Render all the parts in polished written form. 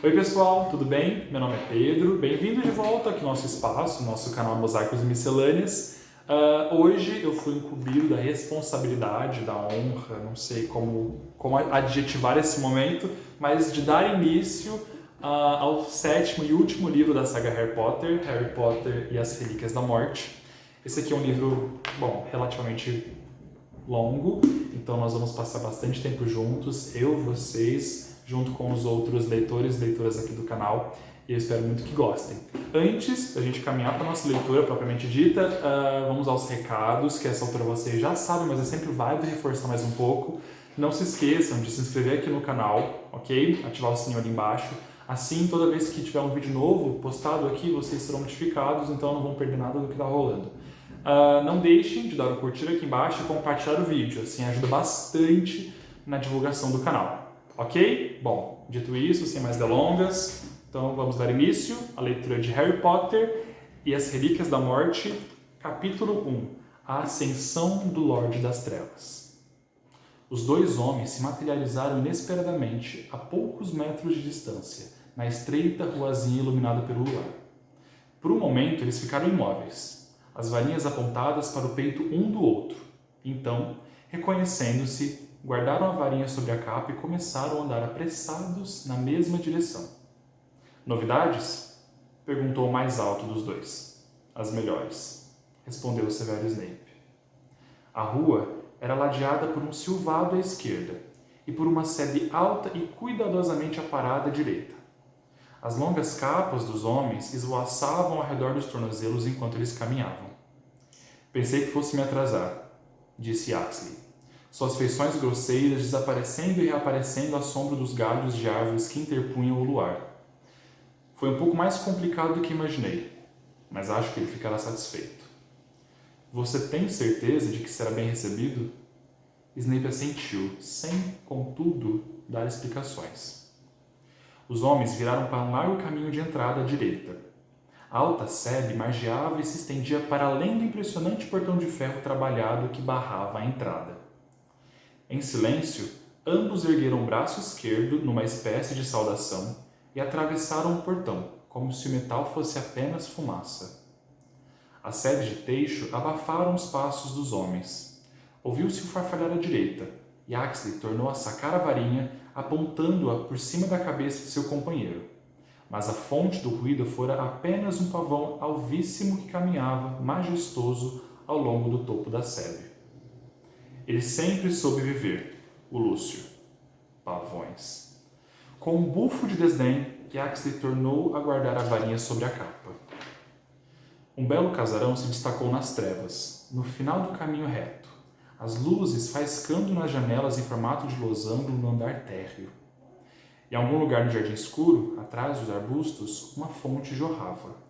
Oi pessoal, tudo bem? Meu nome é Pedro, bem-vindo de volta aqui no nosso espaço, nosso canal Mosaicos e Miscelâneas. Hoje eu fui incumbido da responsabilidade, da honra, não sei como adjetivar esse momento, mas de dar início ao sétimo e último livro da saga Harry Potter e as Relíquias da Morte. Esse aqui é um livro, relativamente longo, então nós vamos passar bastante tempo juntos, vocês, junto com os outros leitores e leitoras aqui do canal, e eu espero muito que gostem. Antes da gente caminhar para a nossa leitura propriamente dita, vamos aos recados, que essa altura vocês já sabem, mas é sempre válido reforçar mais um pouco. Não se esqueçam de se inscrever aqui no canal, ok? Ativar o sininho ali embaixo. Assim, toda vez que tiver um vídeo novo postado aqui, vocês serão notificados, então não vão perder nada do que está rolando. Não deixem de dar um curtir aqui embaixo e compartilhar o vídeo, assim ajuda bastante na divulgação do canal, ok? Bom, dito isso, sem mais delongas, então vamos dar início à leitura de Harry Potter e as Relíquias da Morte, capítulo 1, A Ascensão do Lorde das Trevas. Os dois homens se materializaram inesperadamente a poucos metros de distância, na estreita ruazinha iluminada pelo luar. Por um momento eles ficaram imóveis, as varinhas apontadas para o peito um do outro. Então, reconhecendo-se, guardaram a varinha sobre a capa e começaram a andar apressados na mesma direção. Novidades? Perguntou o mais alto dos dois. As melhores, respondeu o severo Snape. A rua era ladeada por um silvado à esquerda e por uma sebe alta e cuidadosamente aparada à direita. As longas capas dos homens esvoaçavam ao redor dos tornozelos enquanto eles caminhavam. Pensei que fosse me atrasar, disse Axley, suas feições grosseiras desaparecendo e reaparecendo à sombra dos galhos de árvores que interpunham o luar. Foi um pouco mais complicado do que imaginei, mas acho que ele ficará satisfeito. Você tem certeza de que será bem recebido? Snape assentiu, sem, contudo, dar explicações. Os homens viraram para um largo caminho de entrada à direita. A alta sebe margeava e se estendia para além do impressionante portão de ferro trabalhado que barrava a entrada. Em silêncio, ambos ergueram o braço esquerdo numa espécie de saudação e atravessaram o portão, como se o metal fosse apenas fumaça. As sebes de teixo abafaram os passos dos homens. Ouviu-se o farfalhar à direita, e Axley tornou a sacar a varinha, apontando-a por cima da cabeça de seu companheiro. Mas a fonte do ruído fora apenas um pavão alvíssimo que caminhava, majestoso, ao longo do topo da sebe. Ele sempre soube viver, o Lúcio. Pavões. Com um bufo de desdém, Axley tornou a guardar a varinha sobre a capa. Um belo casarão se destacou nas trevas, no final do caminho reto, as luzes faiscando nas janelas em formato de losango no andar térreo. Em algum lugar no jardim escuro, atrás dos arbustos, uma fonte jorrava.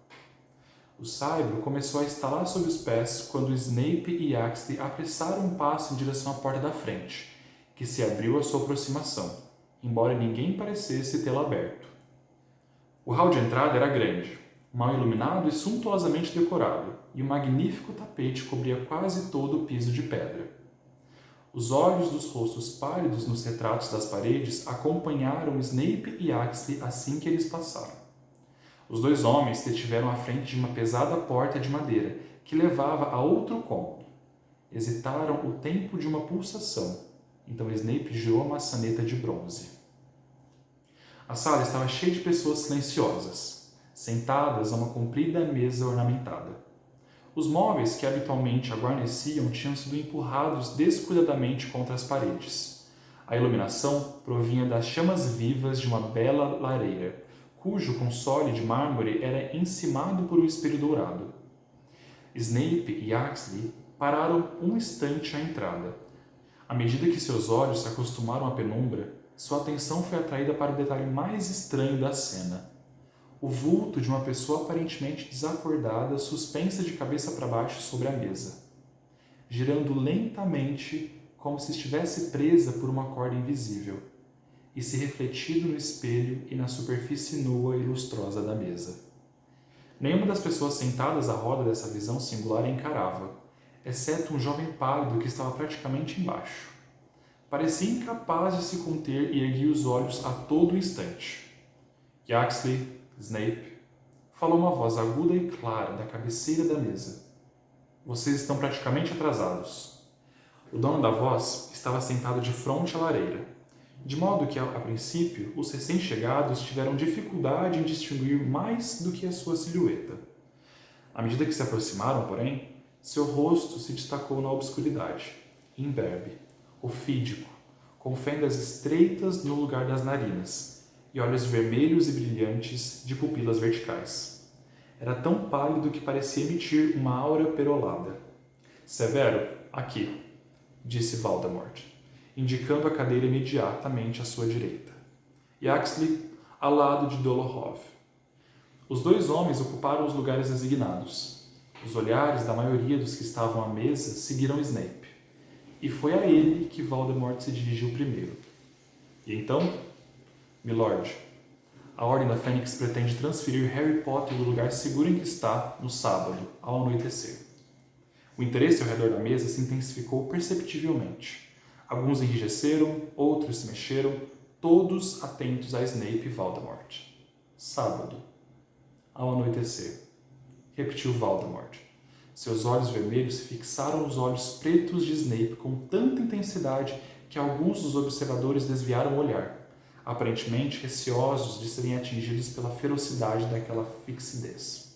O saibro começou a estalar sob os pés quando Snape e Axley apressaram um passo em direção à porta da frente, que se abriu à sua aproximação, embora ninguém parecesse tê-la aberto. O hall de entrada era grande, mal iluminado e suntuosamente decorado, e um magnífico tapete cobria quase todo o piso de pedra. Os olhos dos rostos pálidos nos retratos das paredes acompanharam Snape e Axley assim que eles passaram. Os dois homens se detiveram à frente de uma pesada porta de madeira que levava a outro cômodo. Hesitaram o tempo de uma pulsação, então Snape girou a maçaneta de bronze. A sala estava cheia de pessoas silenciosas, sentadas a uma comprida mesa ornamentada. Os móveis que habitualmente a guarneciam tinham sido empurrados descuidadamente contra as paredes. A iluminação provinha das chamas vivas de uma bela lareira, cujo console de mármore era encimado por um espelho dourado. Snape e Axley pararam um instante à entrada. À medida que seus olhos se acostumaram à penumbra, sua atenção foi atraída para o detalhe mais estranho da cena. O vulto de uma pessoa aparentemente desacordada, suspensa de cabeça para baixo sobre a mesa, girando lentamente como se estivesse presa por uma corda invisível, e se refletindo no espelho e na superfície nua e lustrosa da mesa. Nenhuma das pessoas sentadas à roda dessa visão singular a encarava, exceto um jovem pálido que estava praticamente embaixo. Parecia incapaz de se conter e erguia os olhos a todo instante. Yaxley, Snape, falou uma voz aguda e clara da cabeceira da mesa. Vocês estão praticamente atrasados. O dono da voz estava sentado de fronte à lareira, de modo que, a princípio, os recém-chegados tiveram dificuldade em distinguir mais do que a sua silhueta. À medida que se aproximaram, porém, seu rosto se destacou na obscuridade, imberbe, ofídico, com fendas estreitas no lugar das narinas e olhos vermelhos e brilhantes de pupilas verticais. Era tão pálido que parecia emitir uma aura perolada. Severo, aqui, disse Voldemort, indicando a cadeira imediatamente à sua direita. Yaxley, ao lado de Dolohov. Os dois homens ocuparam os lugares designados. Os olhares da maioria dos que estavam à mesa seguiram Snape, e foi a ele que Voldemort se dirigiu primeiro. E então, Milord, a Ordem da Fênix pretende transferir Harry Potter do lugar seguro em que está no sábado, ao anoitecer. O interesse ao redor da mesa se intensificou perceptivelmente. Alguns enrijeceram, outros se mexeram, todos atentos a Snape e Voldemort. Sábado, ao anoitecer, repetiu Voldemort. Seus olhos vermelhos fixaram os olhos pretos de Snape com tanta intensidade que alguns dos observadores desviaram o olhar, aparentemente receosos de serem atingidos pela ferocidade daquela fixidez.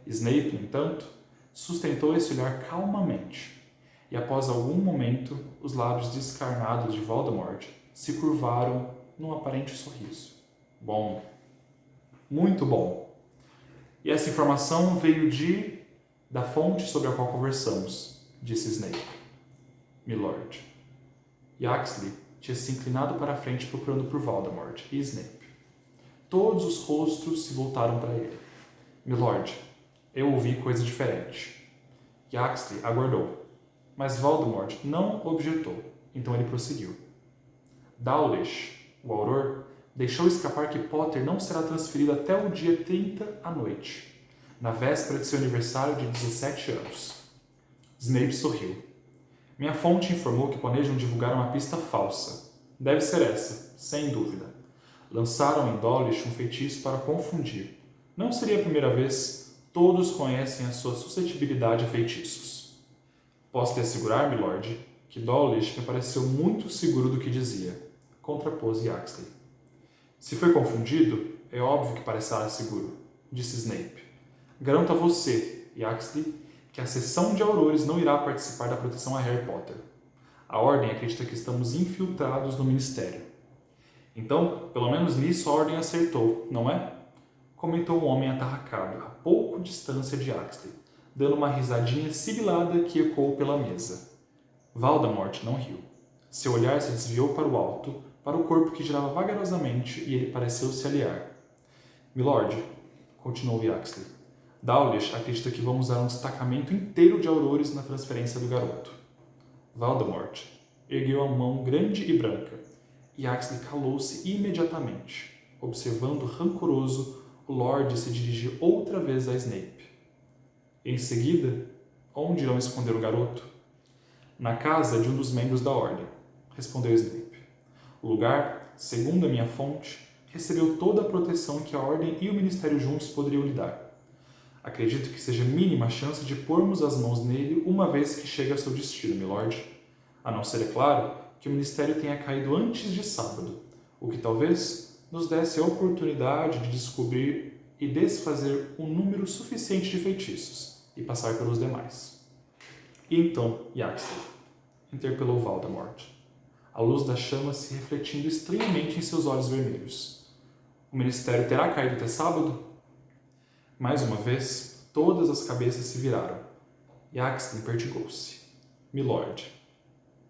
Snape, no entanto, sustentou esse olhar calmamente, e após algum momento, os lábios descarnados de Voldemort se curvaram num aparente sorriso. Bom. Muito bom. E essa informação veio da fonte sobre a qual conversamos, disse Snape. Milord. Yaxley tinha se inclinado para a frente procurando por Voldemort e Snape. Todos os rostos se voltaram para ele. Milord, eu ouvi coisa diferente. Yaxley aguardou, mas Voldemort não objetou, então ele prosseguiu. Dawlish, o auror, deixou escapar que Potter não será transferido até o dia 30 à noite, na véspera de seu aniversário de 17 anos. Snape sorriu. Minha fonte informou que planejam divulgar uma pista falsa. Deve ser essa, sem dúvida. Lançaram em Dawlish um feitiço para confundir. Não seria a primeira vez. Todos conhecem a sua suscetibilidade a feitiços. Posso lhe assegurar, milord, que Dawlish me pareceu muito seguro do que dizia, contrapôs Yaxley. Se foi confundido, é óbvio que parecerá seguro, disse Snape. Garanto a você, Yaxley, que a seção de aurores não irá participar da proteção a Harry Potter. A Ordem acredita que estamos infiltrados no Ministério. Então, pelo menos nisso a Ordem acertou, não é? Comentou um homem atarracado, a pouco distância de Yaxley, dando uma risadinha sibilada que ecoou pela mesa. Voldemort não riu. Seu olhar se desviou para o alto, para o corpo que girava vagarosamente, e ele pareceu se aliar. Milord, continuou Yaxley, Dawlish acredita que vamos usar um destacamento inteiro de aurores na transferência do garoto. Voldemort ergueu a mão grande e branca, e Yaxley calou-se imediatamente, observando rancoroso o Lorde se dirigir outra vez a Snape. Em seguida, onde irão esconder o garoto? Na casa de um dos membros da Ordem, respondeu Snape. O lugar, segundo a minha fonte, recebeu toda a proteção que a Ordem e o Ministério juntos poderiam lhe dar. Acredito que seja mínima a chance de pormos as mãos nele uma vez que chegue ao seu destino, milord. A não ser, é claro, que o Ministério tenha caído antes de sábado, o que talvez nos desse a oportunidade de descobrir e desfazer um número suficiente de feitiços e passar pelos demais. E então, Yaxley, interpelou Voldemort, a luz da chama se refletindo estranhamente em seus olhos vermelhos. O Ministério terá caído até sábado? Mais uma vez, todas as cabeças se viraram. Yaxley perdigou-se. Milord,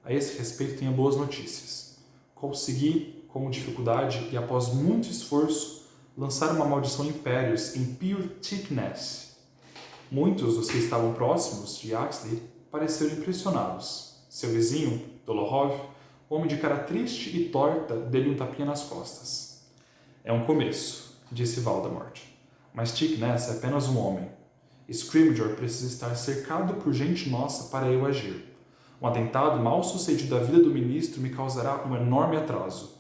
a esse respeito tenho boas notícias. Consegui, com dificuldade e após muito esforço, lançar uma maldição impérios em Pure Thickness. Muitos dos que estavam próximos de Yaxley pareceram impressionados. Seu vizinho, Dolohov, homem de cara triste e torta, deu-lhe um tapinha nas costas. É um começo, disse Voldemort. Mas Thickness é apenas um homem. Scrimgeour precisa estar cercado por gente nossa para eu agir. Um atentado mal sucedido à vida do ministro me causará um enorme atraso.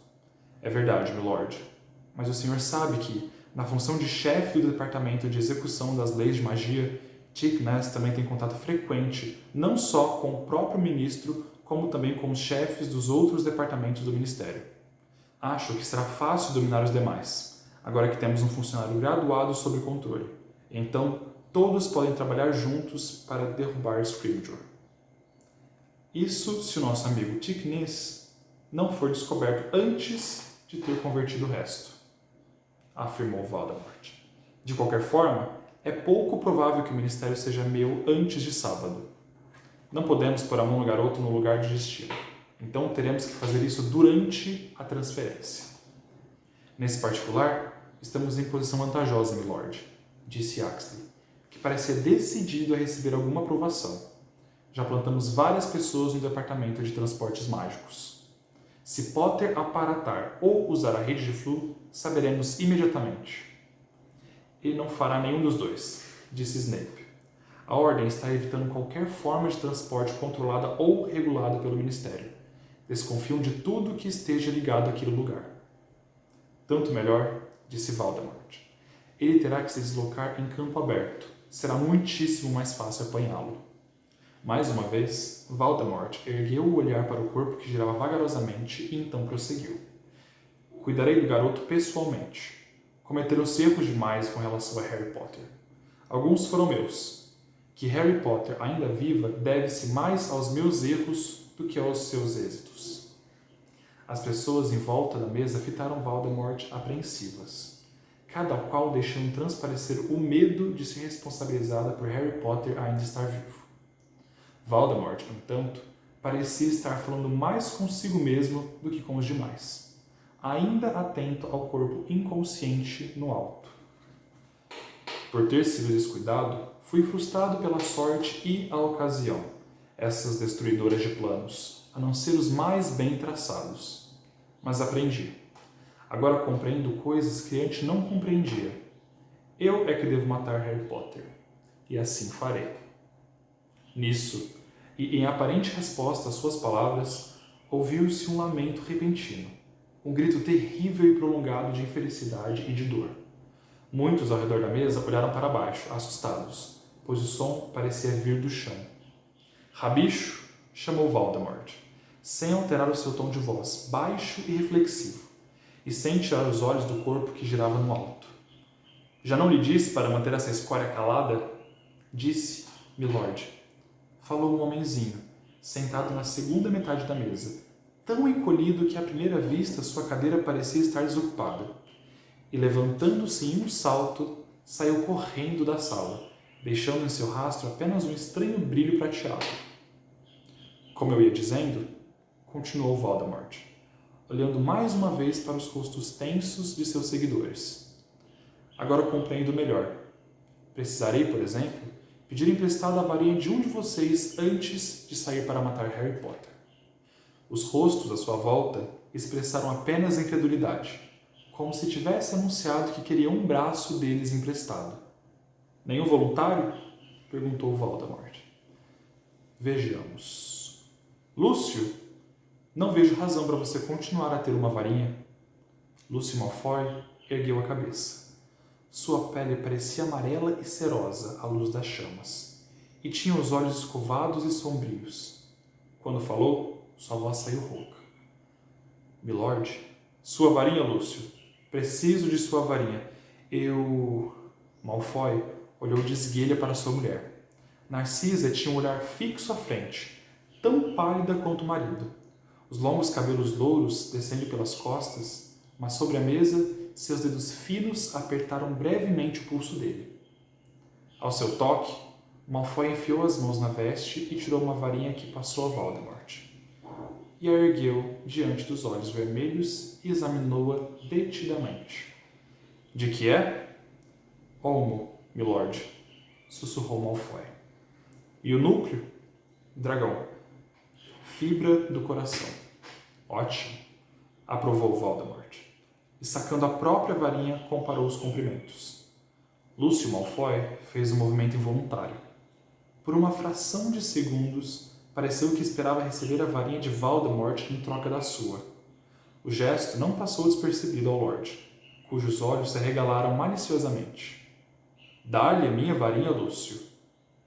É verdade, milord. mas o senhor sabe que, na função de chefe do Departamento de Execução das Leis de Magia, Tic Ness também tem contato frequente não só com o próprio ministro, como também com os chefes dos outros departamentos do Ministério. Acho que será fácil dominar os demais, agora que temos um funcionário graduado sob controle. Então, todos podem trabalhar juntos para derrubar Scrimgeour. Isso se o nosso amigo Tic Ness não for descoberto antes de ter convertido o resto, afirmou Voldemort. De qualquer forma, é pouco provável que o ministério seja meu antes de sábado. Não podemos pôr a mão no garoto no lugar de destino, então teremos que fazer isso durante a transferência. Nesse particular, estamos em posição vantajosa, milord, disse Axley, que parecia decidido a receber alguma aprovação. Já plantamos várias pessoas no departamento de transportes mágicos. Se Potter aparatar ou usar a rede de Floo, saberemos imediatamente. Ele não fará nenhum dos dois, disse Snape. A Ordem está evitando qualquer forma de transporte controlada ou regulada pelo Ministério. Desconfiam de tudo que esteja ligado àquele lugar. Tanto melhor, disse Voldemort. Ele terá que se deslocar em campo aberto. Será muitíssimo mais fácil apanhá-lo. Mais uma vez, Voldemort ergueu o olhar para o corpo que girava vagarosamente e então prosseguiu. Cuidarei do garoto pessoalmente. Cometeram-se erros demais com relação a Harry Potter. Alguns foram meus. Que Harry Potter ainda viva deve-se mais aos meus erros do que aos seus êxitos. As pessoas em volta da mesa fitaram Voldemort apreensivas, cada qual deixando transparecer o medo de ser responsabilizada por Harry Potter ainda estar vivo. Voldemort, no entanto, parecia estar falando mais consigo mesmo do que com os demais, ainda atento ao corpo inconsciente no alto. Por ter sido descuidado, fui frustrado pela sorte e a ocasião, essas destruidoras de planos, a não ser os mais bem traçados. Mas aprendi. Agora compreendo coisas que antes não compreendia. Eu é que devo matar Harry Potter, e assim farei. Nisso, e em aparente resposta às suas palavras, ouviu-se um lamento repentino, um grito terrível e prolongado de infelicidade e de dor. Muitos ao redor da mesa olharam para baixo, assustados, pois o som parecia vir do chão. Rabicho, chamou Voldemort, sem alterar o seu tom de voz, baixo e reflexivo, e sem tirar os olhos do corpo que girava no alto. Já não lhe disse para manter essa escória calada? Disse, milord. Falou um homenzinho, sentado na segunda metade da mesa, tão encolhido que à primeira vista sua cadeira parecia estar desocupada. E levantando-se em um salto, saiu correndo da sala, deixando em seu rastro apenas um estranho brilho prateado. Como eu ia dizendo, continuou Voldemort, olhando mais uma vez para os rostos tensos de seus seguidores. Agora compreendo melhor. Precisarei, por exemplo, pedir emprestado a varinha de um de vocês antes de sair para matar Harry Potter. Os rostos à sua volta expressaram apenas incredulidade, como se tivesse anunciado que queria um braço deles emprestado. Nenhum voluntário? Perguntou Voldemort. Vejamos. Lúcio? Não vejo razão para você continuar a ter uma varinha. Lúcio Malfoy ergueu a cabeça. Sua pele parecia amarela e cerosa à luz das chamas, e tinha os olhos escovados e sombrios. Quando falou, sua voz saiu rouca. Milord, sua varinha, Lúcio. Preciso de sua varinha. Malfoy olhou de esguelha para sua mulher. Narcisa tinha um olhar fixo à frente, tão pálida quanto o marido. Os longos cabelos louros descendo pelas costas, mas sobre a mesa, seus dedos finos apertaram brevemente o pulso dele. Ao seu toque, Malfoy enfiou as mãos na veste e tirou uma varinha que passou a Voldemort. E a ergueu diante dos olhos vermelhos e examinou-a detidamente. De que é? Olmo, milord, sussurrou Malfoy. E o núcleo? Dragão. Fibra do coração. Ótimo, aprovou Voldemort. E sacando a própria varinha, comparou os comprimentos. Lúcio Malfoy fez um movimento involuntário. Por uma fração de segundos, pareceu que esperava receber a varinha de Voldemort em troca da sua. O gesto não passou despercebido ao Lorde, cujos olhos se arregalaram maliciosamente. Dá-lhe a minha varinha, Lúcio.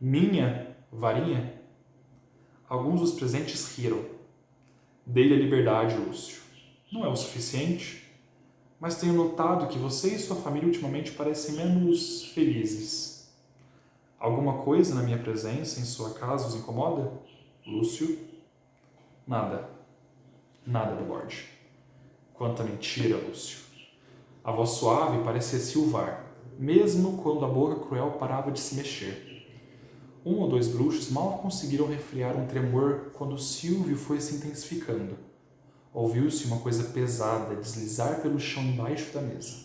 Minha varinha? Alguns dos presentes riram. Dei-lhe a liberdade, Lúcio. Não é o suficiente? Mas tenho notado que você e sua família ultimamente parecem menos felizes. Alguma coisa na minha presença em sua casa os incomoda? Lúcio? Nada. Nada, milord. Quanta mentira, Lúcio. A voz suave parecia silvar, mesmo quando a boca cruel parava de se mexer. Um ou dois bruxos mal conseguiram refrear um tremor quando Silvio foi se intensificando. Ouviu-se uma coisa pesada deslizar pelo chão embaixo da mesa.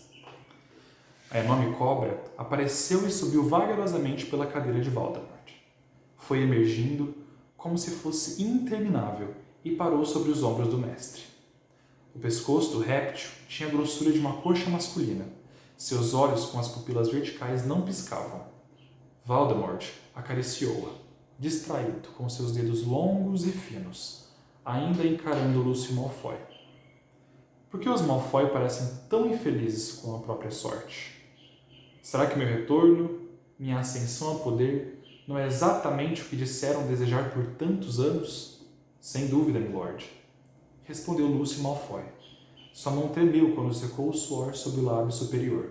A enorme cobra apareceu e subiu vagarosamente pela cadeira de Voldemort. Foi emergindo como se fosse interminável e parou sobre os ombros do mestre. O pescoço do réptil tinha a grossura de uma coxa masculina. Seus olhos com as pupilas verticais não piscavam. Voldemort acariciou-a, distraído, com seus dedos longos e finos, ainda encarando Lúcio Malfoy. Por que os Malfoy parecem tão infelizes com a própria sorte? Será que meu retorno, minha ascensão ao poder, não é exatamente o que disseram desejar por tantos anos? Sem dúvida, milord. Respondeu Lúcio Malfoy. Sua mão tremeu quando secou o suor sob o lábio superior.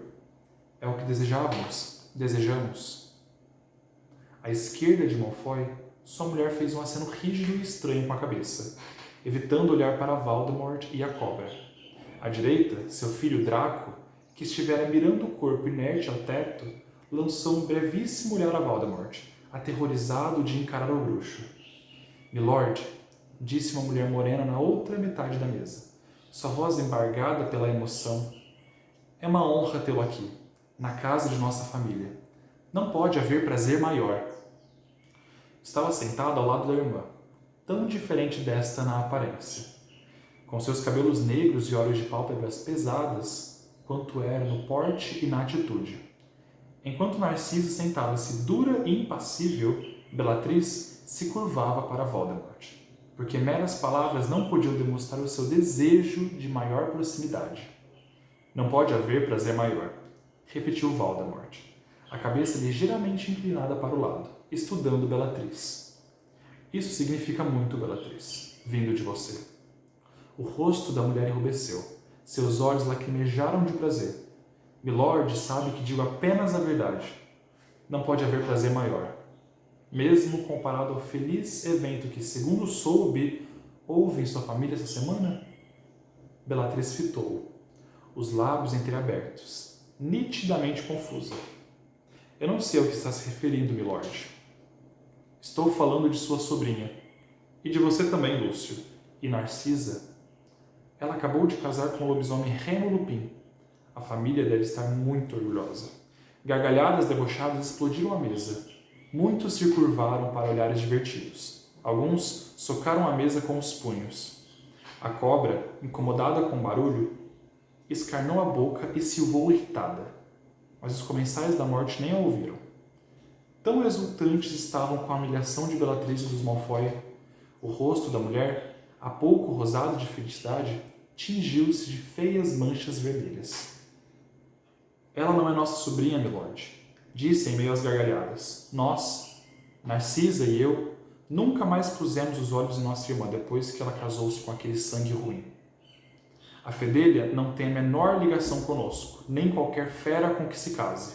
É o que desejamos. À esquerda de Malfoy, sua mulher fez um aceno rígido e estranho com a cabeça, evitando olhar para Voldemort e a cobra. À direita, seu filho Draco, que estivera mirando o corpo inerte ao teto, lançou um brevíssimo olhar a Voldemort, aterrorizado de encarar o bruxo. Milord, disse uma mulher morena na outra metade da mesa, sua voz embargada pela emoção. É uma honra tê-lo aqui, na casa de nossa família. Não pode haver prazer maior. Estava sentada ao lado da irmã, tão diferente desta na aparência, com seus cabelos negros e olhos de pálpebras pesadas, quanto era no porte e na atitude. Enquanto Narciso sentava-se dura e impassível, Bellatrix se curvava para Voldemort, porque meras palavras não podiam demonstrar o seu desejo de maior proximidade. Não pode haver prazer maior, repetiu Voldemort, a cabeça ligeiramente inclinada para o lado, estudando Bellatrix. Isso significa muito, Bellatrix, vindo de você. O rosto da mulher enrubesceu, seus olhos lacrimejaram de prazer. Milord sabe que digo apenas a verdade. Não pode haver prazer maior. Mesmo comparado ao feliz evento que, segundo soube, houve em sua família essa semana? Bellatrix fitou-o, os lábios entreabertos, nitidamente confusa. Eu não sei ao que está se referindo, milord. Estou falando de sua sobrinha. E de você também, Lúcio. E Narcisa? Ela acabou de casar com o lobisomem Remo Lupin. A família deve estar muito orgulhosa. Gargalhadas debochadas explodiram a mesa. Muitos se curvaram para olhares divertidos. Alguns socaram a mesa com os punhos. A cobra, incomodada com o barulho, escarnou a boca e silvou irritada. Mas os comensais da morte nem a ouviram. Tão exultantes estavam com a humilhação de Bellatrix e dos Malfoy. O rosto da mulher, há pouco rosado de felicidade, tingiu-se de feias manchas vermelhas. Ela não é nossa sobrinha, milord, disse em meio às gargalhadas. Nós, Narcisa e eu, nunca mais pusemos os olhos em nossa irmã depois que ela casou-se com aquele sangue ruim. A fedelha não tem a menor ligação conosco, nem qualquer fera com que se case.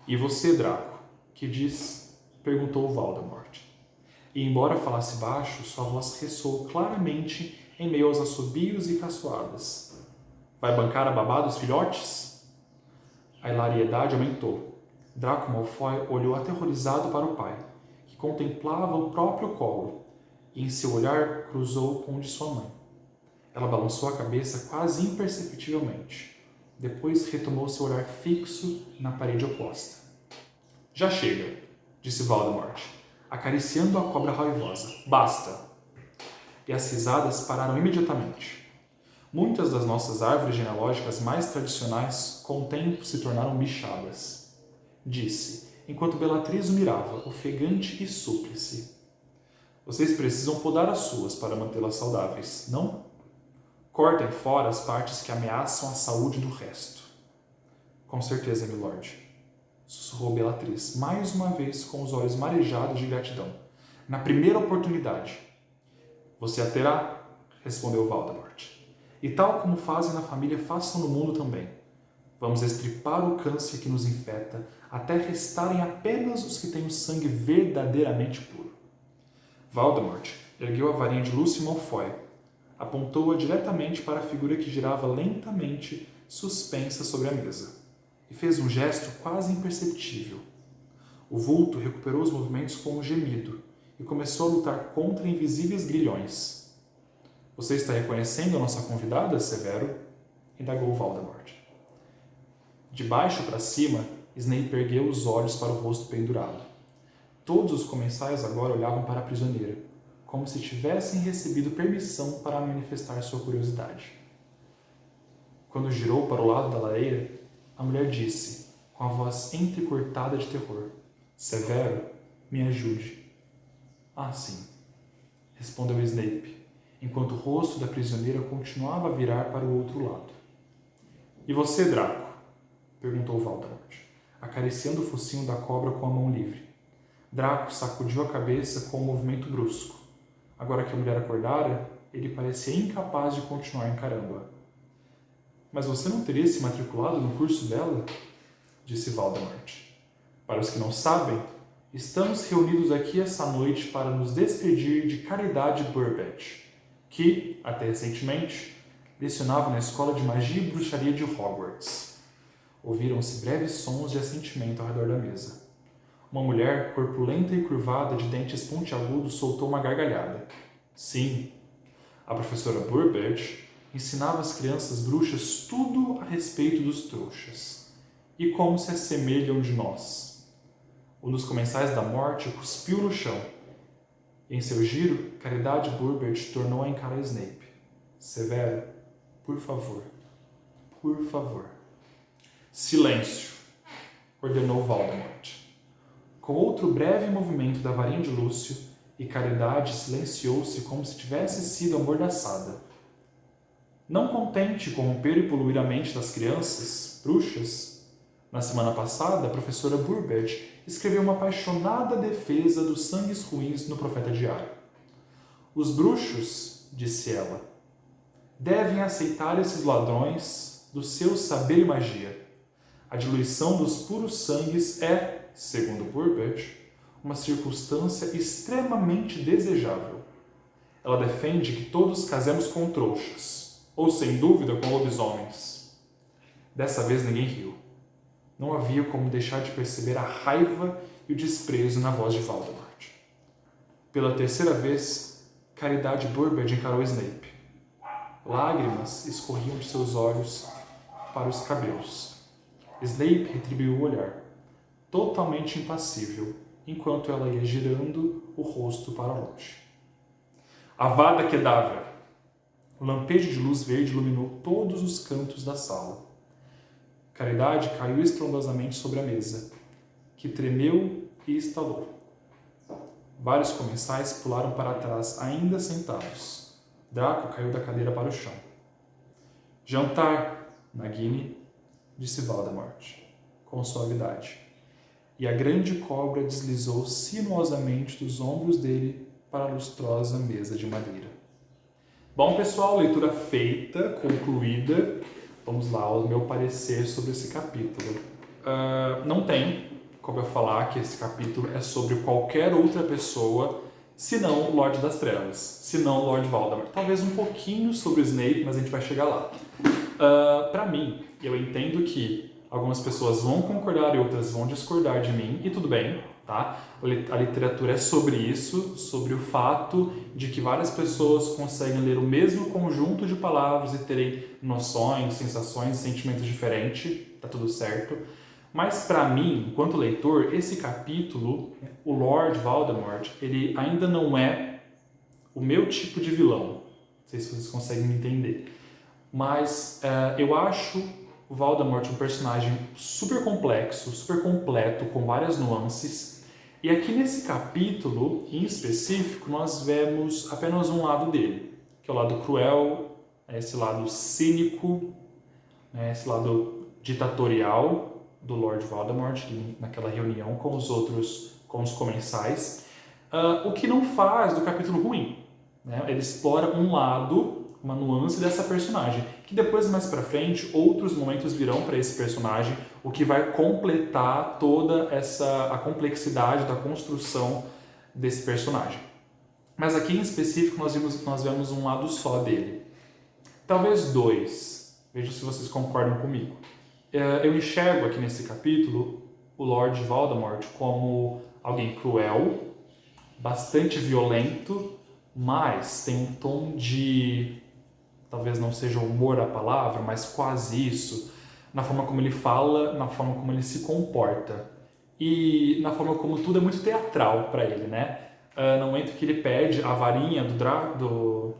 E você, Draco, que diz? Perguntou Voldemort. E embora falasse baixo, sua voz ressoou claramente em meio aos assobios e caçoadas. Vai bancar a babá dos filhotes? A hilariedade aumentou. Draco Malfoy olhou aterrorizado para o pai, que contemplava o próprio colo, e em seu olhar cruzou com o de sua mãe. Ela balançou a cabeça quase imperceptivelmente. Depois retomou seu olhar fixo na parede oposta. Já chega, disse Voldemort, acariciando a cobra raivosa. Basta! E as risadas pararam imediatamente. Muitas das nossas árvores genealógicas mais tradicionais, com o tempo, se tornaram bichadas. Disse, enquanto Bellatrix o mirava, ofegante e súplice. Vocês precisam podar as suas para mantê-las saudáveis, não? Cortem fora as partes que ameaçam a saúde do resto. Com certeza, milord, sussurrou Bellatrix, mais uma vez com os olhos marejados de gratidão. Na primeira oportunidade. Você a terá, respondeu Voldemort. E tal como fazem na família, façam no mundo também. Vamos extirpar o câncer que nos infeta, até restarem apenas os que têm o sangue verdadeiramente puro. Voldemort ergueu a varinha de Lúcio Malfoy, apontou-a diretamente para a figura que girava lentamente, suspensa sobre a mesa, e fez um gesto quase imperceptível. O vulto recuperou os movimentos com um gemido e começou a lutar contra invisíveis grilhões. Você está reconhecendo a nossa convidada, Severo? Indagou Voldemort. De baixo para cima, Snape ergueu os olhos para o rosto pendurado. Todos os comensais agora olhavam para a prisioneira, como se tivessem recebido permissão para manifestar sua curiosidade. Quando girou para o lado da lareira, a mulher disse, com a voz entrecortada de terror, Severo, me ajude. Ah, sim, respondeu Snape, enquanto o rosto da prisioneira continuava a virar para o outro lado. E você, Draco? Perguntou Voldemort, acariciando o focinho da cobra com a mão livre. Draco sacudiu a cabeça com um movimento brusco. Agora que a mulher acordara, ele parecia incapaz de continuar encarando-a. Mas você não teria se matriculado no curso dela? Disse Voldemort. Para os que não sabem, estamos reunidos aqui essa noite para nos despedir de Caridade Burbage, que, até recentemente, lecionava na Escola de Magia e Bruxaria de Hogwarts. Ouviram-se breves sons de assentimento ao redor da mesa. Uma mulher, corpulenta e curvada, de dentes pontiagudos, soltou uma gargalhada. Sim, a professora Burbage ensinava às crianças bruxas tudo a respeito dos trouxas e como se assemelham de nós. Um dos comensais da morte cuspiu no chão. E em seu giro, Caridade Burbage tornou a encarar Snape. Severo, por favor, por favor. Silêncio, ordenou Voldemort. Com outro breve movimento da varinha de Lúcio, e Caridade silenciou-se como se tivesse sido amordaçada. Não contente com romper e poluir a mente das crianças, bruxas, na semana passada, a professora Burbage escreveu uma apaixonada defesa dos sangues ruins no Profeta Diário. Os bruxos, disse ela, devem aceitar esses ladrões do seu saber e magia. A diluição dos puros sangues é, segundo Burbage, uma circunstância extremamente desejável. Ela defende que todos casemos com trouxas, ou sem dúvida com lobisomens. Dessa vez ninguém riu. Não havia como deixar de perceber a raiva e o desprezo na voz de Voldemort. Pela terceira vez, Caridade Burbage encarou Snape. Lágrimas escorriam de seus olhos para os cabelos. Snape retribuiu o olhar, totalmente impassível, enquanto ela ia girando o rosto para longe. Avada Kedavra! O lampejo de luz verde iluminou todos os cantos da sala. Caridade caiu estrondosamente sobre a mesa, que tremeu e estalou. Vários comensais pularam para trás, ainda sentados. Draco caiu da cadeira para o chão. Jantar, Nagini, disse Voldemort, com suavidade. E a grande cobra deslizou sinuosamente dos ombros dele para a lustrosa mesa de madeira. Bom, pessoal, leitura feita, concluída. Vamos lá, o meu parecer sobre esse capítulo. Não tem como eu falar que esse capítulo é sobre qualquer outra pessoa, senão o Lorde das Trevas, senão o Lord Voldemort. Talvez um pouquinho sobre o Snape, mas a gente vai chegar lá. Para mim, eu entendo que algumas pessoas vão concordar e outras vão discordar de mim, e tudo bem, tá? A literatura é sobre isso, sobre o fato de que várias pessoas conseguem ler o mesmo conjunto de palavras e terem noções, sensações, sentimentos diferentes, tá tudo certo. Mas para mim, enquanto leitor, esse capítulo, o Lord Voldemort, ele ainda não é o meu tipo de vilão. Não sei se vocês conseguem me entender. Mas eu acho o Voldemort um personagem super complexo, super completo, com várias nuances. E aqui nesse capítulo, em específico, nós vemos apenas um lado dele, que é o lado cruel, esse lado cínico, esse lado ditatorial do Lord Voldemort, naquela reunião com os comensais, o que não faz do capítulo ruim, né? Ele explora um lado, uma nuance dessa personagem, que depois, mais pra frente, outros momentos virão para esse personagem, o que vai completar toda a complexidade da construção desse personagem. Mas aqui em específico nós vemos um lado só dele. Talvez dois. Veja se vocês concordam comigo. Eu enxergo aqui nesse capítulo o Lord Voldemort como alguém cruel, bastante violento, mas tem um tom de... talvez não seja humor a palavra, mas quase isso, na forma como ele fala, na forma como ele se comporta. E na forma como tudo é muito teatral para ele, né? No momento que ele pede a varinha do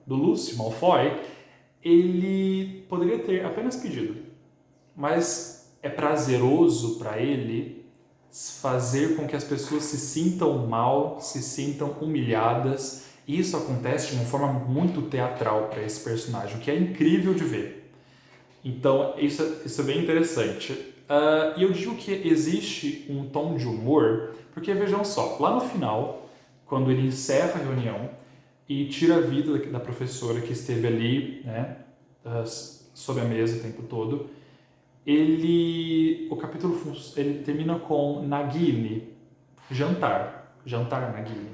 Lúcio Malfoy, ele poderia ter apenas pedido, mas é prazeroso para ele fazer com que as pessoas se sintam mal, se sintam humilhadas, e isso acontece de uma forma muito teatral para esse personagem, o que é incrível de ver. Então, isso é bem interessante. E eu digo que existe um tom de humor, porque vejam só, lá no final, quando ele encerra a reunião e tira a vida da professora que esteve ali, né, sob a mesa o tempo todo, o capítulo ele termina com Nagini, jantar Nagini.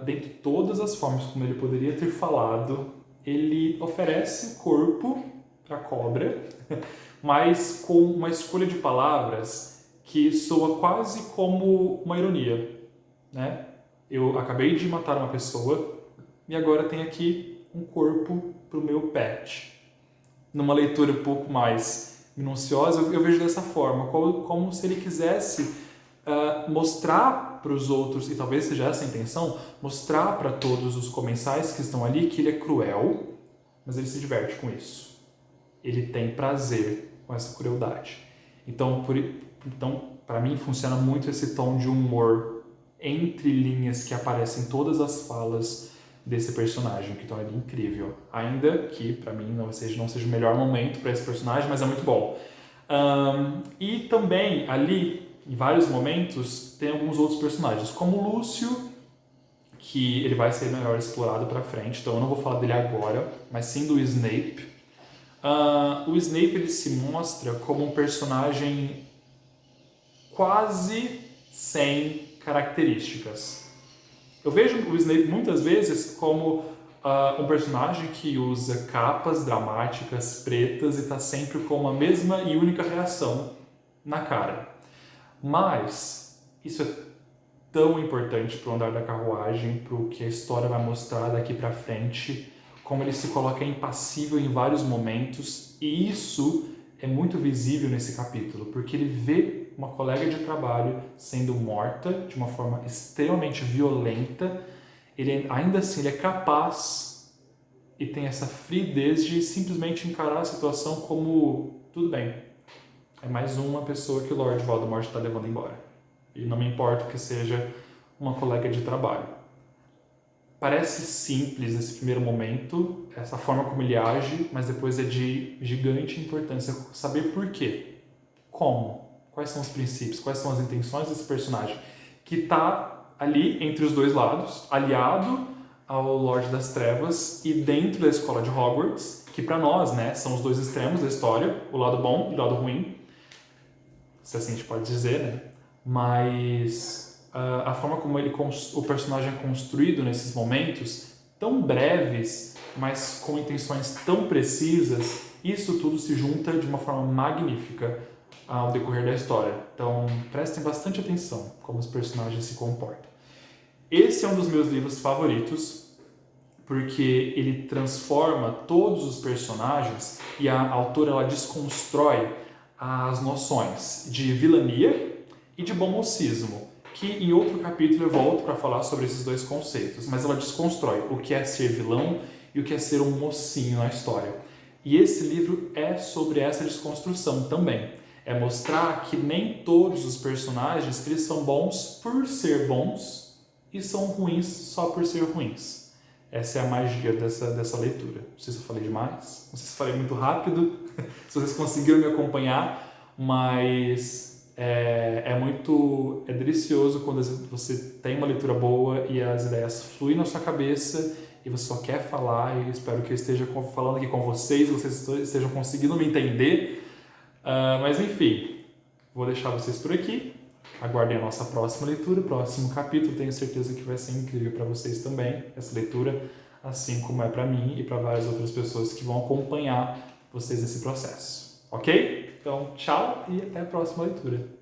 Dentre todas as formas como ele poderia ter falado, ele oferece o corpo para a cobra, mas com uma escolha de palavras que soa quase como uma ironia, né? Eu acabei de matar uma pessoa e agora tenho aqui um corpo para o meu pet. Numa leitura um pouco mais minuciosa, eu vejo dessa forma, como se ele quisesse mostrar para os outros, e talvez seja essa a intenção, mostrar para todos os comensais que estão ali que ele é cruel, mas ele se diverte com isso. Ele tem prazer com essa crueldade. Então para mim, funciona muito esse tom de humor entre linhas que aparecem em todas as falas desse personagem, que torna ele incrível. Ainda que, para mim, não seja o melhor momento para esse personagem, mas é muito bom. E também, ali, em vários momentos, tem alguns outros personagens, como o Lúcio, que ele vai ser melhor explorado para frente, então eu não vou falar dele agora, mas sim do Snape. O Snape ele se mostra como um personagem quase sem características. Eu vejo o Snape muitas vezes como um personagem que usa capas dramáticas pretas e está sempre com a mesma e única reação na cara. Mas isso é tão importante para o andar da carruagem, para o que a história vai mostrar daqui para frente, como ele se coloca impassível em vários momentos, e isso é muito visível nesse capítulo, porque ele vê uma colega de trabalho sendo morta de uma forma extremamente violenta. Ainda assim, ele é capaz e tem essa frieza de simplesmente encarar a situação como tudo bem. É mais uma pessoa que o Lord Voldemort está levando embora. E não me importa que seja uma colega de trabalho. Parece simples nesse primeiro momento, essa forma como ele age, mas depois é de gigante importância saber por quê. Como? Quais são os princípios, quais são as intenções desse personagem que está ali entre os dois lados, aliado ao Lorde das Trevas e dentro da escola de Hogwarts, que para nós, né, são os dois extremos da história, o lado bom e o lado ruim, se assim a gente pode dizer, né? Mas a forma como o personagem é construído nesses momentos, tão breves, mas com intenções tão precisas, isso tudo se junta de uma forma magnífica ao decorrer da história. Então, prestem bastante atenção como os personagens se comportam. Esse é um dos meus livros favoritos, porque ele transforma todos os personagens e a autora ela desconstrói as noções de vilania e de bom mocismo, que em outro capítulo eu volto para falar sobre esses dois conceitos, mas ela desconstrói o que é ser vilão e o que é ser um mocinho na história. E esse livro é sobre essa desconstrução também. É mostrar que nem todos os personagens eles são bons por ser bons e são ruins só por ser ruins. Essa é a magia dessa leitura. Não sei se eu falei demais, não sei se eu falei muito rápido, se vocês conseguiram me acompanhar, mas é delicioso quando você tem uma leitura boa e as ideias fluem na sua cabeça e você só quer falar, e espero que eu esteja falando aqui com vocês estejam conseguindo me entender. Mas enfim, vou deixar vocês por aqui. Aguardem a nossa próxima leitura, próximo capítulo. Tenho certeza que vai ser incrível para vocês também, essa leitura, assim como é para mim e para várias outras pessoas que vão acompanhar vocês nesse processo. Ok? Então, tchau e até a próxima leitura.